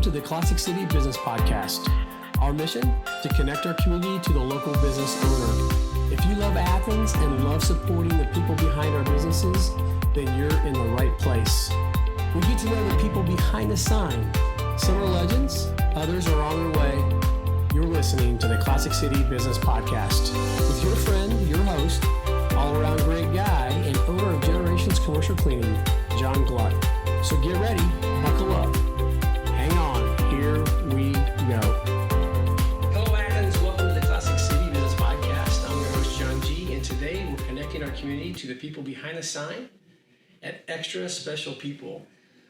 to the Classic City Business Podcast. Our mission? To connect our community to the local business owner. If you love Athens and love supporting the people behind our businesses, then you're in the right place. We get to know the people behind the sign. Some are legends, others are on their way. You're listening to the Classic City Business Podcast with your friend, your host, all-around great guy, and owner of Generations Commercial Cleaning, John Gluck. So get ready, buckle up, hang on, here we go. Hello, Athens. Welcome to the Classic City Business Podcast. I'm your host, John G., and today we're connecting our community to the people behind the sign and extra special people.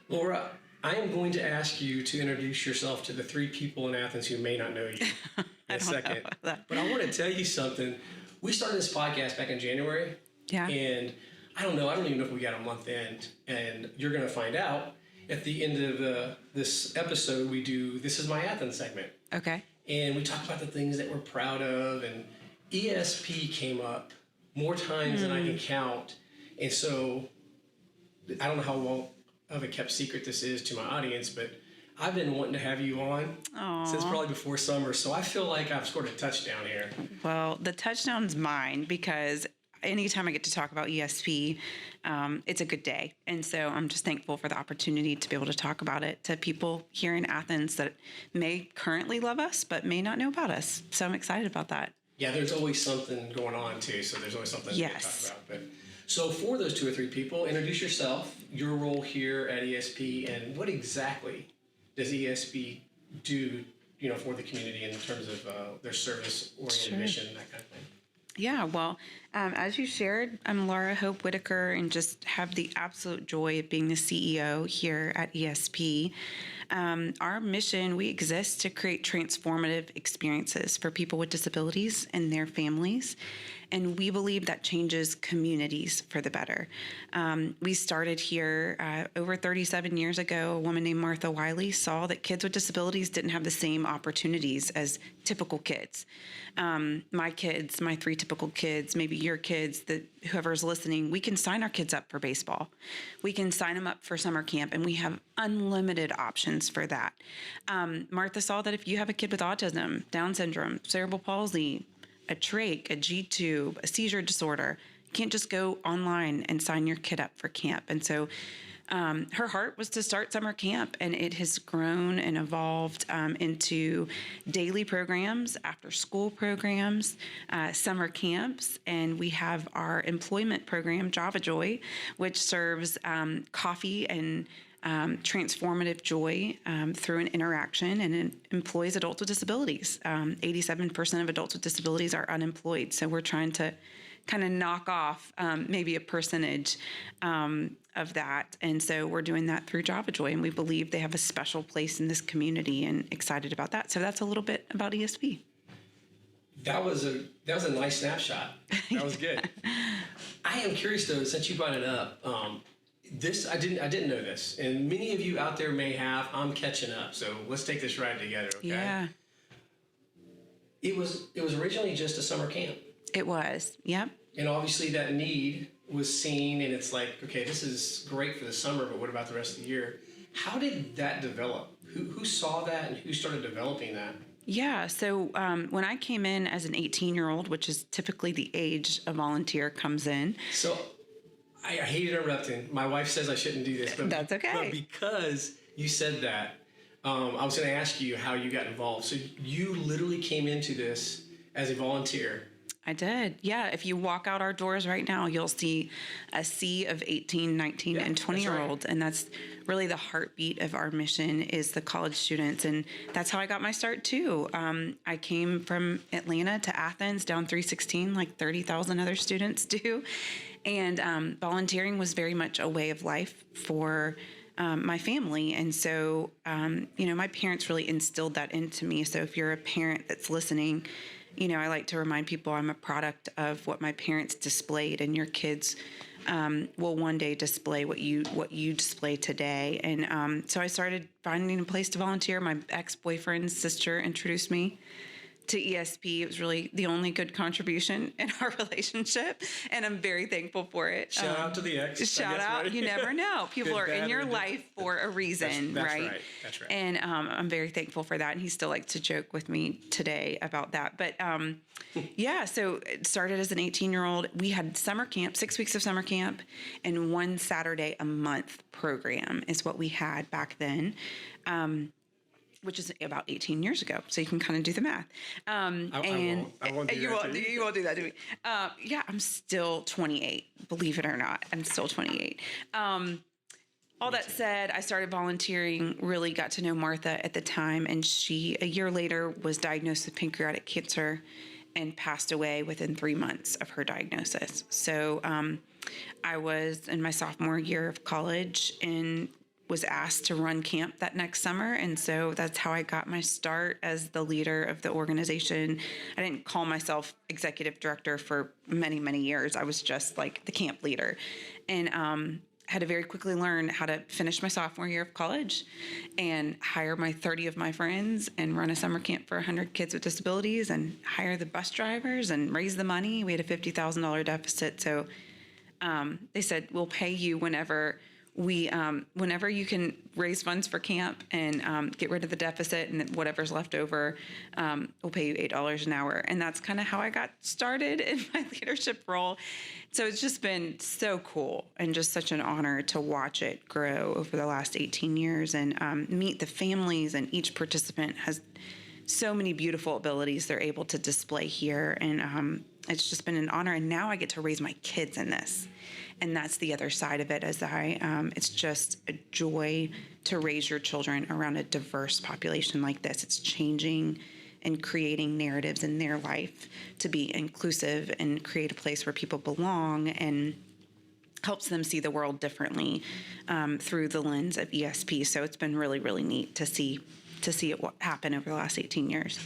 Laura, I am going to ask you to introduce yourself to the three people in Athens who may not know you in a second. But I want to tell you something. We started this podcast back in January. Yeah. And I don't even know if we got a month in. And you're going to find out at the end of this episode, we do This Is My Athens segment. Okay. And we talk about the things that we're proud of. And ESP came up more times than I can count. And so I don't know how long of a kept secret this is to my audience, but I've been wanting to have you on since probably before summer, so I feel like I've scored a touchdown here. Well, the touchdown's mine because anytime I get to talk about ESP, it's a good day. And so I'm just thankful for the opportunity to be able to talk about it to people here in Athens that may currently love us, but may not know about us. So I'm excited about that. Yeah, there's always something going on too, so there's always something to talk about. But so for those two or three people, introduce yourself, your role here at ESP, and what exactly does ESP do, for the community in terms of their service-oriented mission, that kind of thing? Yeah, well, as you shared, I'm Laura Hope Whitaker and just have the absolute joy of being the CEO here at ESP. Our mission, we exist to create transformative experiences for people with disabilities and their families. And we believe that changes communities for the better. We started here over 37 years ago. A woman named Martha Wiley saw that kids with disabilities didn't have the same opportunities as typical kids. My kids, my three typical kids, maybe your kids, whoever's listening, we can sign our kids up for baseball. We can sign them up for summer camp, and we have unlimited options for that. Martha saw that if you have a kid with autism, Down syndrome, cerebral palsy, a trach, a G-tube, a seizure disorder, you can't just go online and sign your kid up for camp. And so her heart was to start summer camp, and it has grown and evolved into daily programs, after school programs, summer camps, and we have our employment program, Java Joy, which serves coffee and transformative joy through an interaction, and it employs adults with disabilities. 87% of adults with disabilities are unemployed, so we're trying to kind of knock off maybe a percentage of that. And so we're doing that through Java Joy, and we believe they have a special place in this community, and excited about that. So that's a little bit about ESP. That was a nice snapshot. That was good. I am curious though, since you brought it up, I didn't know this, and many of you out there may have. I'm catching up, so let's take this ride together, okay? Yeah. It was originally just a summer camp. It was, yep. And obviously that need was seen, and it's like, okay, this is great for the summer, but what about the rest of the year? How did that develop? Who saw that, and who started developing that? Yeah, so when I came in as an 18-year-old, which is typically the age a volunteer comes in. So I hate interrupting. My wife says I shouldn't do this, but that's okay. But because you said that, I was going to ask you how you got involved. So you literally came into this as a volunteer. I did. Yeah. If you walk out our doors right now, you'll see a sea of 18, 19, and 20-year-olds. Right. And that's really the heartbeat of our mission is the college students. And that's how I got my start, too. I came from Atlanta to Athens down 316, like 30,000 other students do. And volunteering was very much a way of life for my family. And so, my parents really instilled that into me. So if you're a parent that's listening, I like to remind people I'm a product of what my parents displayed, and your kids will one day display what you display today. And so I started finding a place to volunteer. My ex-boyfriend's sister introduced me to ESP. It was really the only good contribution in our relationship, and I'm very thankful for it. Shout out to the ex. Shout out. Right? You never know. People are in your life for a reason, that's right? That's right. And I'm very thankful for that. And he still likes to joke with me today about that. But yeah, so it started as an 18-year-old. We had summer camp, 6 weeks of summer camp, and one Saturday a month program is what we had back then. Which is about 18 years ago. So you can kind of do the math. I won't do that. You won't do that to me. Yeah, I'm still 28, believe it or not. I'm still 28. All that said, I started volunteering, really got to know Martha at the time. And she, a year later, was diagnosed with pancreatic cancer and passed away within 3 months of her diagnosis. So I was in my sophomore year of college and was asked to run camp that next summer. And so that's how I got my start as the leader of the organization. I didn't call myself executive director for many, many years. I was just like the camp leader, and had to very quickly learn how to finish my sophomore year of college and hire my 30 of my friends and run a summer camp for 100 kids with disabilities and hire the bus drivers and raise the money. We had a $50,000 deficit. So they said, we'll pay you whenever you can raise funds for camp and get rid of the deficit, and whatever's left over, we'll pay you $8 an hour. And that's kind of how I got started in my leadership role. So it's just been so cool and just such an honor to watch it grow over the last 18 years and meet the families. And each participant has so many beautiful abilities they're able to display here. And it's just been an honor. And now I get to raise my kids in this. And that's the other side of it, it's just a joy to raise your children around a diverse population like this. It's changing and creating narratives in their life to be inclusive and create a place where people belong, and helps them see the world differently through the lens of ESP. So it's been really, really neat to see it happen over the last 18 years.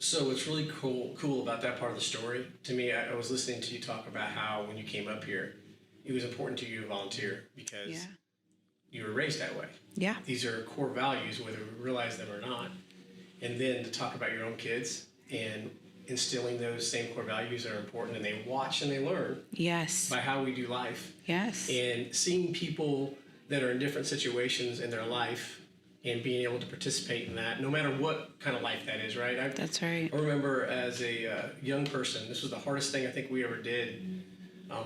So what's really cool about that part of the story, to me, I was listening to you talk about how when you came up here, it was important to you to volunteer because you were raised that way. Yeah. These are core values, whether we realize them or not. And then to talk about your own kids and instilling those same core values that are important, and they watch and they learn. Yes. By how we do life. Yes. And seeing people that are in different situations in their life and being able to participate in that, no matter what kind of life that is, right? That's right. I remember as a young person, this was the hardest thing I think we ever did.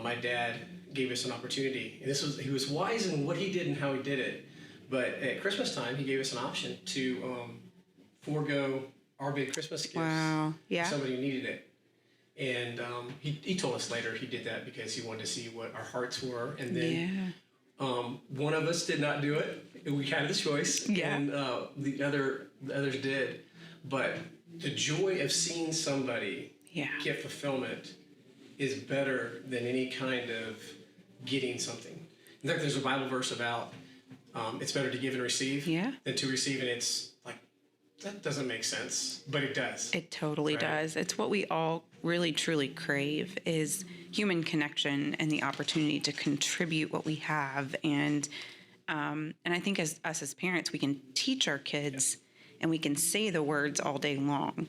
My dad gave us an opportunity, and he was wise in what he did and how he did it. But at Christmas time, he gave us an option to forego our big Christmas gifts. Wow. Yeah. If somebody needed it. And he told us later he did that because he wanted to see what our hearts were. And then one of us did not do it. We had the choice. Yeah. And the others did. But the joy of seeing somebody get fulfillment is better than any kind of getting something. In fact, there's a Bible verse about it's better to give and receive than to receive, and it's like, that doesn't make sense, but it does. It totally does. It's what we all really, truly crave, is human connection and the opportunity to contribute what we have. And I think as parents, we can teach our kids and we can say the words all day long,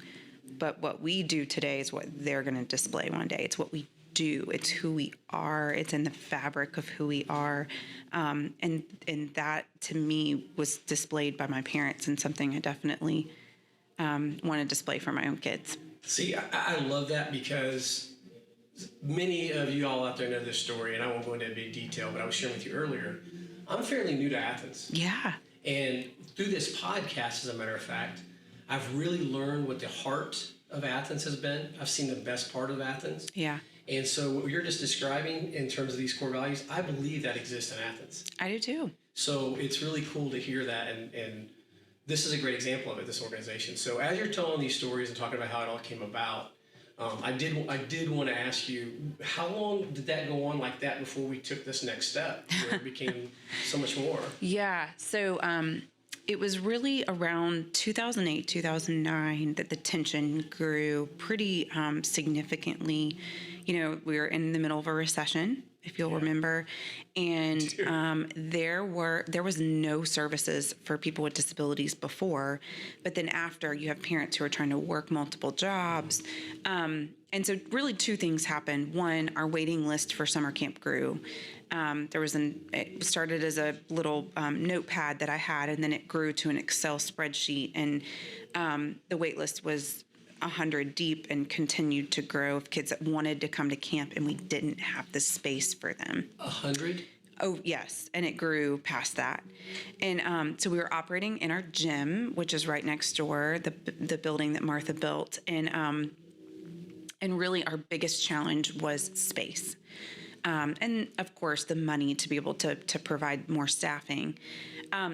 but what we do today is what they're going to display one day. It's what we do. It's who we are. It's in the fabric of who we are. And that, to me, was displayed by my parents, and something I definitely want to display for my own kids. See, I love that, because many of you all out there know this story, and I won't go into big detail, but I was sharing with you earlier, I'm fairly new to Athens. Yeah. And through this podcast, as a matter of fact, I've really learned what the heart of Athens has been. I've seen the best part of Athens. Yeah. And so what you're just describing in terms of these core values, I believe that exists in Athens. I do too. So it's really cool to hear that. And this is a great example of it, this organization. So as you're telling these stories and talking about how it all came about, I did want to ask you, how long did that go on like that before we took this next step where it became so much more? Yeah. So it was really around 2008, 2009 that the tension grew pretty significantly. You know, we were in the middle of a recession, if you'll remember. And there was no services for people with disabilities before, but then after, you have parents who are trying to work multiple jobs. And so really two things happened. One, our waiting list for summer camp grew. It started as a little notepad that I had, and then it grew to an Excel spreadsheet. And the wait list was 100 deep and continued to grow of kids that wanted to come to camp, and we didn't have the space for them. 100? Oh, yes. And it grew past that. And so we were operating in our gym, which is right next door, the building that Martha built. And really our biggest challenge was space. And of course, the money to be able to provide more staffing.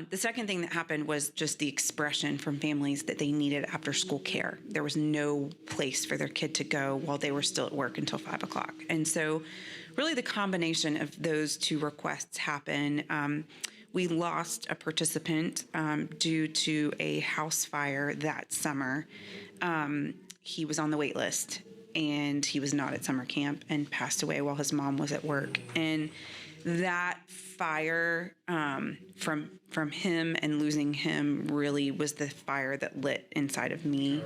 The second thing that happened was just the expression from families that they needed after school care. There was no place for their kid to go while they were still at work until 5 o'clock. And so really the combination of those two requests happened. We lost a participant due to a house fire that summer. He was on the wait list, and he was not at summer camp and passed away while his mom was at work. And that fire from him and losing him really was the fire that lit inside of me.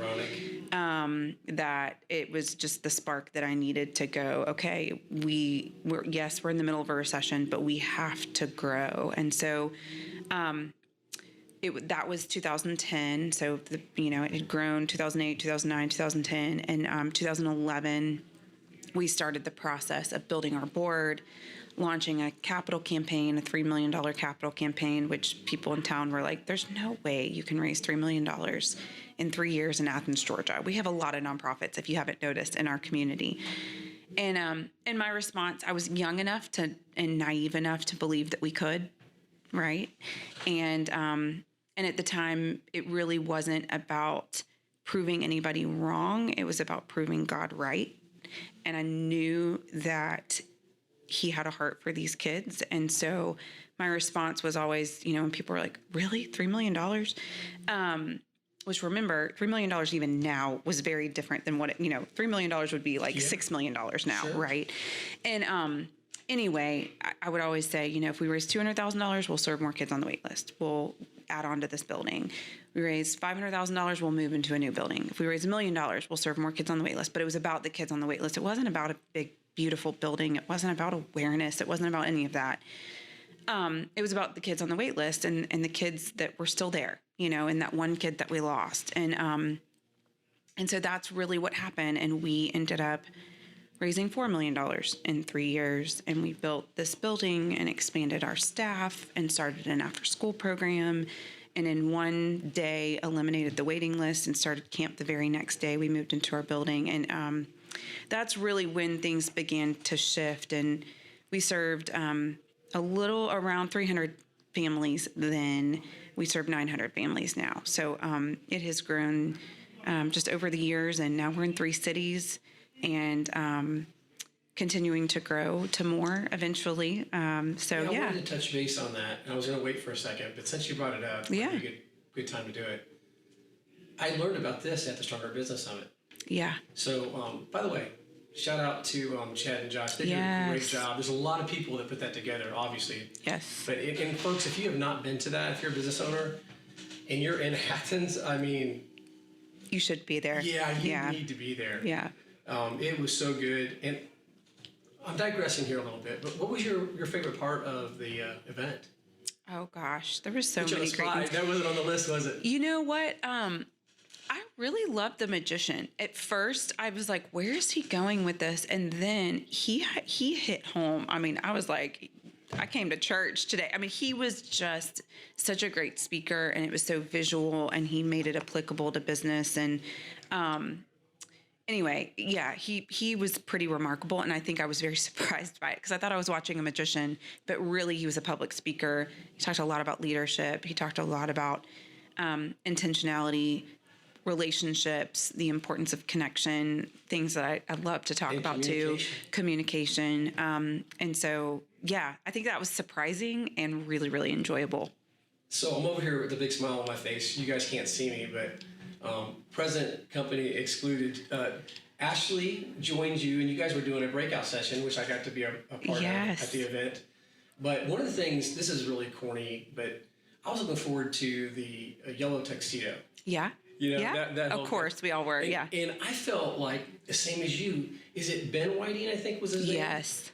Ironic. That it was just the spark that I needed to go, okay, we're in the middle of a recession, but we have to grow. And so that was 2010. So, it had grown 2008, 2009, 2010. And 2011, we started the process of building our board, launching a capital campaign, a $3 million capital campaign, which people in town were like, there's no way you can raise $3 million in 3 years in Athens, Georgia. We have a lot of nonprofits, if you haven't noticed, in our community. And in my response, I was young enough and naive enough to believe that we could, right? And at the time, it really wasn't about proving anybody wrong. It was about proving God right. And I knew that he had a heart for these kids. And so my response was always, when people were like, really? $3 million? Which, remember, $3 million even now was very different than what $3 million would be like $6 million now, sure. Right? And anyway, I would always say, if we raise $200,000, we'll serve more kids on the wait list. We'll add on to this building. We raise $500,000, we'll move into a new building. If we raise $1 million, we'll serve more kids on the wait list. But it was about the kids on the wait list. It wasn't about a big, beautiful building. It wasn't about awareness. It wasn't about any of that. It was about the kids on the wait list and the kids that were still there, and that one kid that we lost. And so that's really what happened. And we ended up raising $4 million in 3 years. And we built this building and expanded our staff and started an after-school program. And in one day, eliminated the waiting list and started camp the very next day. We moved into our building. And that's really when things began to shift. And we served a little around 300 families then. We serve 900 families now. So it has grown just over the years. And now we're in 3 cities. And continuing to grow to more eventually. I wanted to touch base on that. I was going to wait for a second, but since you brought it up, it might be a good time to do it. I learned about this at the Stronger Business Summit. Yeah. So, by the way, shout out to Chad and Josh. They did a great job. There's a lot of people that put that together, obviously. Yes. But and folks, if you have not been to that, if you're a business owner and you're in Athens, you should be there. Yeah, you need to be there. Yeah. It was so good. And I'm digressing here a little bit, but what was your favorite part of the event? Oh, gosh. There were so many great things. That wasn't on the list, was it? You know what? I really loved the magician. At first, I was like, where is he going with this? And then he hit home. I was like, I came to church today. He was just such a great speaker, and it was so visual, and he made it applicable to business. And anyway, yeah, he was pretty remarkable, and I think I was very surprised by it because I thought I was watching a magician, but really he was a public speaker. He talked a lot about leadership. He talked a lot about intentionality, relationships, the importance of connection, things that I love to talk about too, communication. And so, yeah, I think that was surprising and really, really enjoyable. So I'm over here with a big smile on my face. You guys can't see me, but present company excluded Ashley joined you, and you guys were doing a breakout session, which I got to be a part of at the event. But one of the things, this is really corny, but I was looking forward to the yellow tuxedo. Yeah. You know, yeah. that of course, we all were. And I felt like the same as you. Is it Ben Whiting? I think was his name. Yes.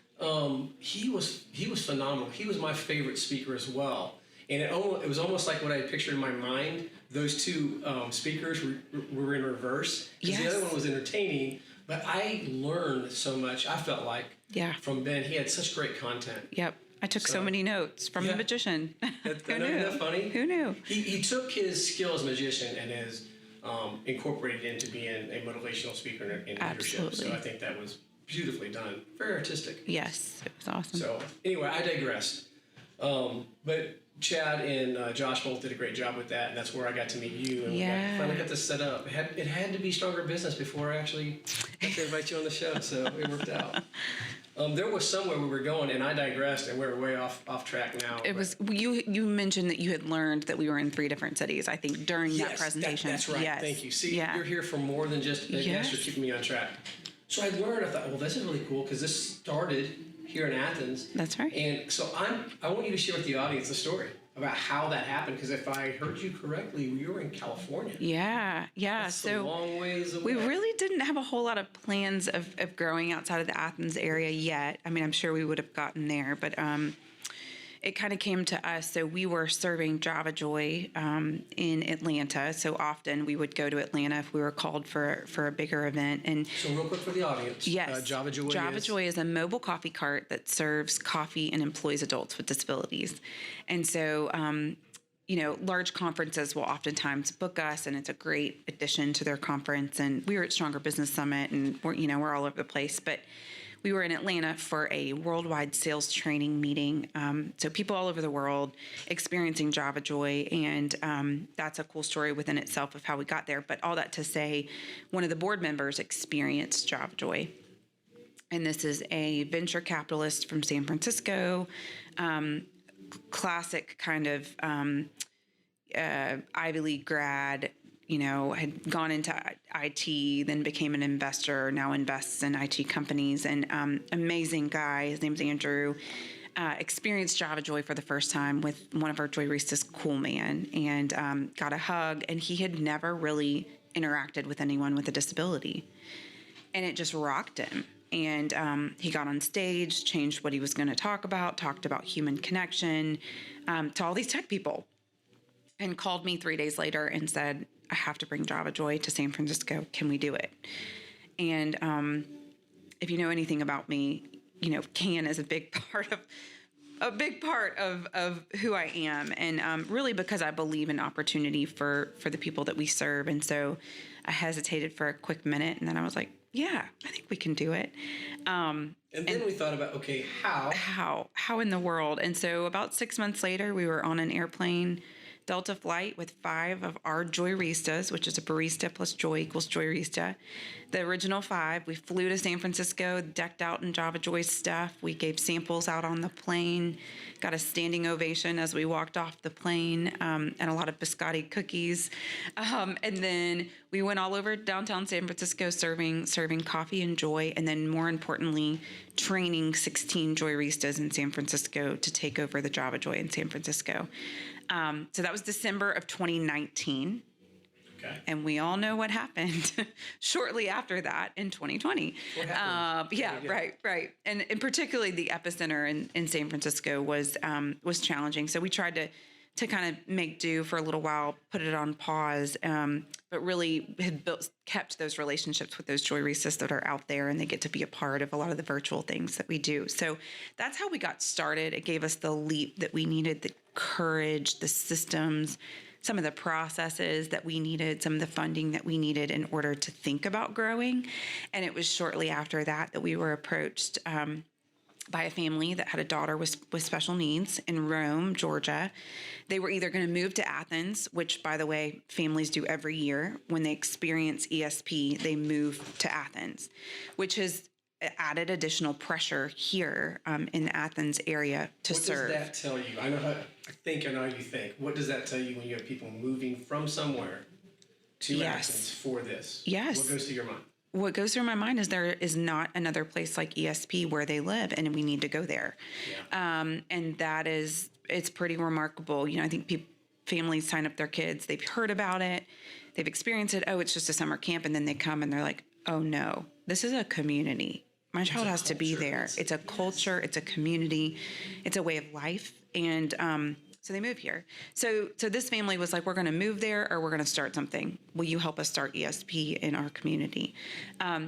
He was phenomenal. He was my favorite speaker as well. And it was almost like what I had pictured in my mind. Those two speakers were in reverse. Because the other one was entertaining, but I learned so much. I felt like from Ben. He had such great content. Yep. I took so many notes from the magician. Isn't that funny? Who knew? He took his skill as a magician and has incorporated it into being a motivational speaker in leadership. So I think that was beautifully done. Very artistic. Yes, it was awesome. So anyway, I digressed. But Chad and Josh both did a great job with that, and that's where I got to meet you. And we finally got this set up. It had to be Stronger Business before I actually got to invite you on the show, so it worked out. There was somewhere we were going, and I digressed, and we're way off track now. It was you mentioned that you had learned that we were in 3 different cities, I think, during that presentation. That's right. Yes. Thank you. See, you're here for more than just yes, you're keeping me on track. So I learned, I thought, well, this is really cool because this started here in Athens. That's right. And so I want you to share with the audience the story about how that happened, because if I heard you correctly, you were in California. Yeah. That's so a long ways away. We really didn't have a whole lot of plans of growing outside of the Athens area yet. I mean, I'm sure we would have gotten there, but it kind of came to us. So we were serving Java Joy in Atlanta. So often we would go to Atlanta if we were called for a bigger event. And so real quick for the audience. Yes. Java Joy is a mobile coffee cart that serves coffee and employs adults with disabilities. And so, large conferences will oftentimes book us, and it's a great addition to their conference. And we were at Stronger Business Summit, and we're all over the place. But we were in Atlanta for a worldwide sales training meeting. So people all over the world experiencing Java Joy. And that's a cool story within itself of how we got there. But all that to say, one of the board members experienced Java Joy. And this is a venture capitalist from San Francisco, classic kind of Ivy League grad, had gone into IT, then became an investor, now invests in IT companies, and amazing guy. His name's Andrew. Experienced Java Joy for the first time with one of our Joyristas, Cool Man, and got a hug, and he had never really interacted with anyone with a disability. And it just rocked him. And he got on stage, changed what he was going to talk about, talked about human connection to all these tech people, and called me 3 days later and said, I have to bring Java Joy to San Francisco. Can we do it? And if you know anything about me, can is a big part of who I am, and really because I believe in opportunity for the people that we serve. And so I hesitated for a quick minute, and then I was like, yeah, I think we can do it. And then we thought about, okay, how in the world? And so about 6 months later, we were on an airplane, Delta flight, with 5 of our Joyristas, which is a barista plus joy equals Joyrista. The original 5, we flew to San Francisco, decked out in Java Joy stuff. We gave samples out on the plane, got a standing ovation as we walked off the plane, and a lot of biscotti cookies. And then we went all over downtown San Francisco serving coffee and joy, and then more importantly, training 16 Joyristas in San Francisco to take over the Java Joy in San Francisco. So that was December of 2019. Okay. And we all know what happened shortly after that in 2020. What happened? Right. And particularly the epicenter in San Francisco was challenging. So we tried to kind of make do for a little while, put it on pause, but really had kept those relationships with those Joyristas that are out there, and they get to be a part of a lot of the virtual things that we do. So that's how we got started. It gave us the leap that we needed, the courage, the systems, some of the processes that we needed, some of the funding that we needed in order to think about growing. And it was shortly after that we were approached by a family that had a daughter with special needs in Rome, Georgia. They were either going to move to Athens, which, by the way, families do every year. When they experience ESP, they move to Athens, which has added additional pressure here in the Athens area to serve. What does that tell you? I know how you think. What does that tell you when you have people moving from somewhere to Athens for this? Yes. What goes through your mind? what goes through my mind is there is not another place like ESP where they live, and we need to go there. Yeah. And it's pretty remarkable. I think families sign up their kids. They've heard about it. They've experienced it. Oh, it's just a summer camp. And then they come and they're like, oh no, this is a community. My child has to be there. It's a culture. It's a community. It's a way of life. And, so they move here. So this family was like, we're going to move there, or we're going to start something. Will you help us start ESP in our community?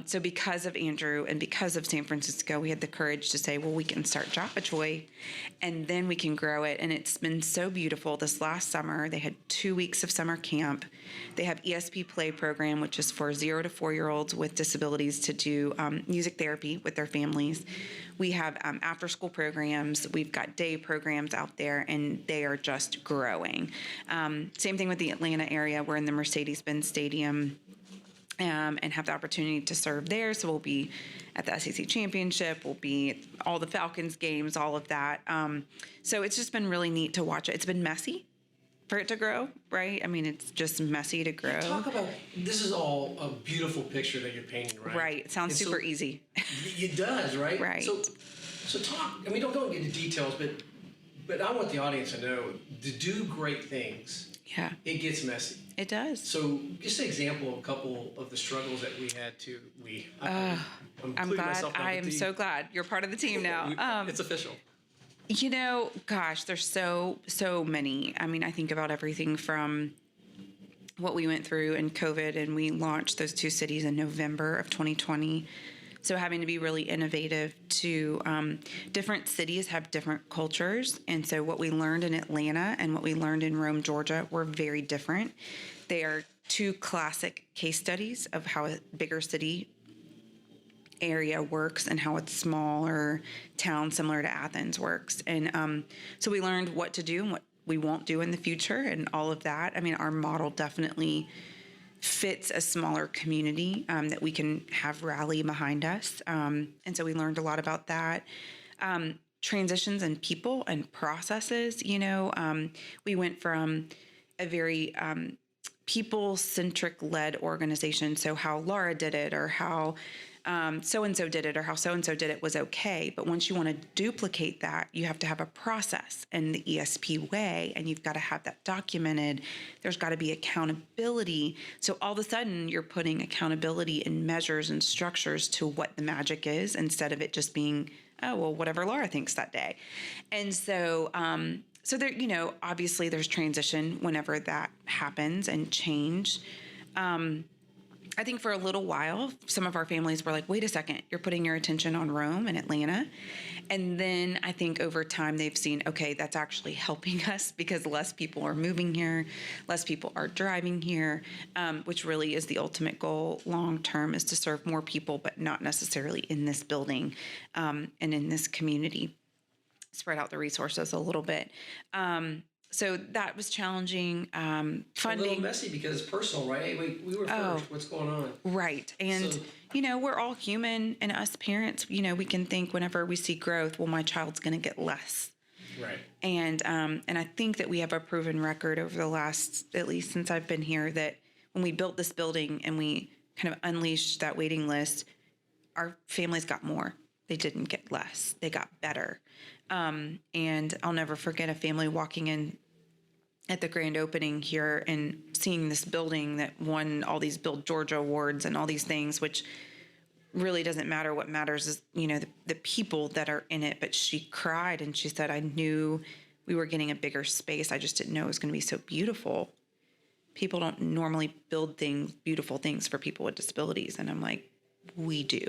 So because of Andrew and because of San Francisco, we had the courage to say, well, we can start Joy, and then we can grow it. And it's been so beautiful. This last summer, they had 2 weeks of summer camp. They have ESP Play program, which is for 0 to 4-year-olds with disabilities to do music therapy with their families. We have after-school programs. We've got day programs out there, and they are just growing. Same thing with the Atlanta area. We're in the Mercedes-Benz Stadium and have the opportunity to serve there. So we'll be at the SEC Championship. We'll be at all the Falcons games, all of that. So it's just been really neat to watch it. It's been messy for it to grow, right? I mean, it's just messy to grow. Talk about, this is all a beautiful picture that you're painting, right? Right. It sounds super easy. It does, right? Right. So talk, I mean, don't go into details, but I want the audience to know, to do great things, Yeah, it gets messy. it does. So just an example of a couple of the struggles that we had to, I'm I'm glad. I am so glad you're part of the team now. It's official. Gosh, there's so many. I mean, I think about everything from what we went through in COVID, and we launched those 2 cities in November of 2020. So having to be really innovative to different cities have different cultures. And so what we learned in Atlanta and what we learned in Rome, Georgia were very different. They are 2 classic case studies of how a bigger city area works and how a smaller town similar to Athens works. And so we learned what to do and what we won't do in the future and all of that. I mean, our model definitely fits a smaller community that we can have rally behind us. And so we learned a lot about that. Transitions and people and processes, we went from a very people-centric led organization. So how Laura did it, or how so-and-so did it, or how so-and-so did it was okay. But once you want to duplicate that, you have to have a process in the ESP way, and you've got to have that documented. There's got to be accountability. So all of a sudden, you're putting accountability and measures and structures to what the magic is, instead of it just being, oh, well, whatever Laura thinks that day. And so, so there, obviously there's transition whenever that happens and change. I think for a little while, some of our families were like, wait a second, you're putting your attention on Rome and Atlanta. And then I think over time they've seen, okay, that's actually helping us because less people are moving here, less people are driving here, which really is the ultimate goal long term, is to serve more people, but not necessarily in this building and in this community. Spread out the resources a little bit. So that was challenging. Funding. A little messy because it's personal, right? Hey, wait, we were first. What's going on? Right. And, we're all human, and us parents, we can think whenever we see growth, well, my child's going to get less. Right. And I think that we have a proven record over the last, at least since I've been here, that when we built this building and we kind of unleashed that waiting list, our families got more. They didn't get less. They got better. And I'll never forget a family walking in at the grand opening here and seeing this building that won all these Build Georgia awards and all these things, which really doesn't matter. What matters is, the people that are in it. But she cried and she said, I knew we were getting a bigger space. I just didn't know it was going to be so beautiful. People don't normally build beautiful things for people with disabilities. And I'm like, we do.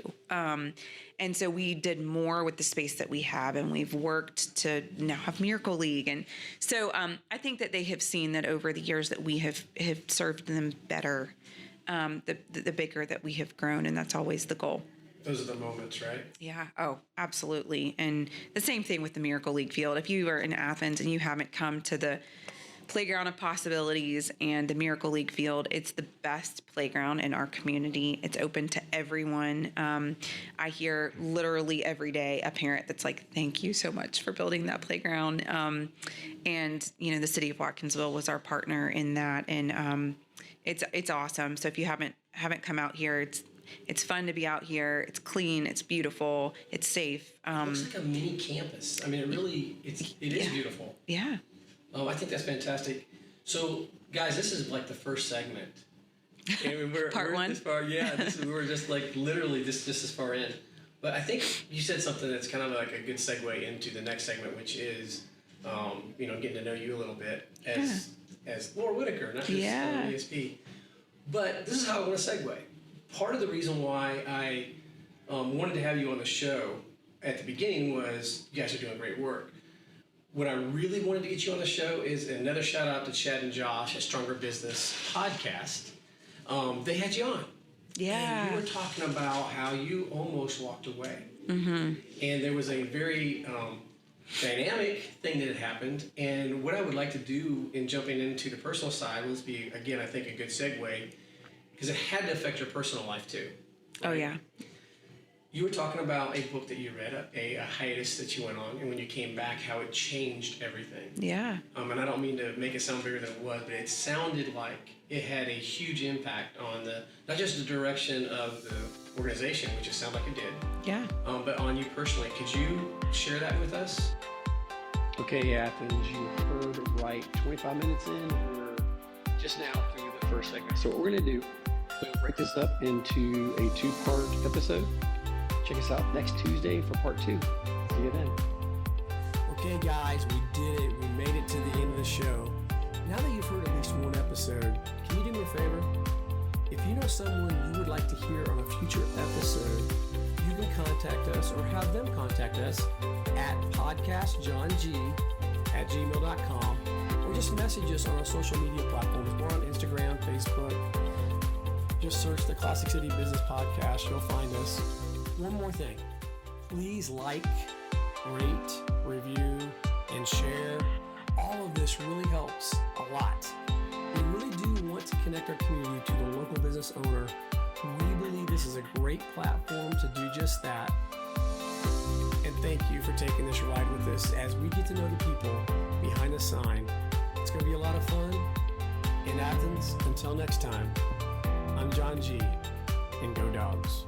And so we did more with the space that we have, and we've worked to now have Miracle League. And so I think that they have seen that over the years that we have served them better, the bigger that we have grown, and that's always the goal. Those are the moments, right? Yeah. Oh, absolutely. And the same thing with the Miracle League field. If you are in Athens and you haven't come to the Playground of Possibilities and the Miracle League field, it's the best playground in our community. It's open to everyone. I hear literally every day a parent that's like, thank you so much for building that playground. And the city of Watkinsville was our partner in that. And it's awesome. So if you haven't come out here, It's fun to be out here. It's clean. It's beautiful. It's safe. It looks like a mini campus. I mean, it is beautiful. Yeah. I think that's fantastic. So, guys, this is like the first segment. And Part one. This far, yeah. We're just like literally just as far in. But I think you said something that's kind of like a good segue into the next segment, which is, getting to know you a little bit as Laura Whitaker, not just ESP. But this is how I want to segue. Part of the reason why I wanted to have you on the show at the beginning was you guys are doing great work. What I really wanted to get you on the show is another shout out to Chad and Josh at Stronger Business Podcast. They had you on. Yeah. And you were talking about how you almost walked away. Mm-hmm. And there was a very dynamic thing that had happened. And what I would like to do in jumping into the personal side was be, again, I think a good segue, because it had to affect your personal life too. Right? Oh, yeah. You were talking about a book that you read, a hiatus that you went on, and when you came back, how it changed everything. Yeah. And I don't mean to make it sound bigger than it was, but it sounded like it had a huge impact on not just the direction of the organization, which it sounded like it did. Yeah. But on you personally. Could you share that with us? Okay, Athens, you heard right. 25 minutes in, we're just now through the first segment. So what we're going to do, we'll break this up into a 2-part episode. Check us out next Tuesday for part 2. See you then. Okay, guys, we did it. We made it to the end of the show. Now that you've heard at least one episode, can you do me a favor? If you know someone you would like to hear on a future episode, you can contact us or have them contact us at podcastjohng@gmail.com or just message us on our social media platforms. We're on Instagram, Facebook. Just search the Classic City Business Podcast. You'll find us. One more thing. Please like, rate, review, and share. All of this really helps a lot. We really do want to connect our community to the local business owner. We believe this is a great platform to do just that. And thank you for taking this ride with us as we get to know the people behind the sign. It's going to be a lot of fun. In Athens, until next time, I'm John G. and go Dogs.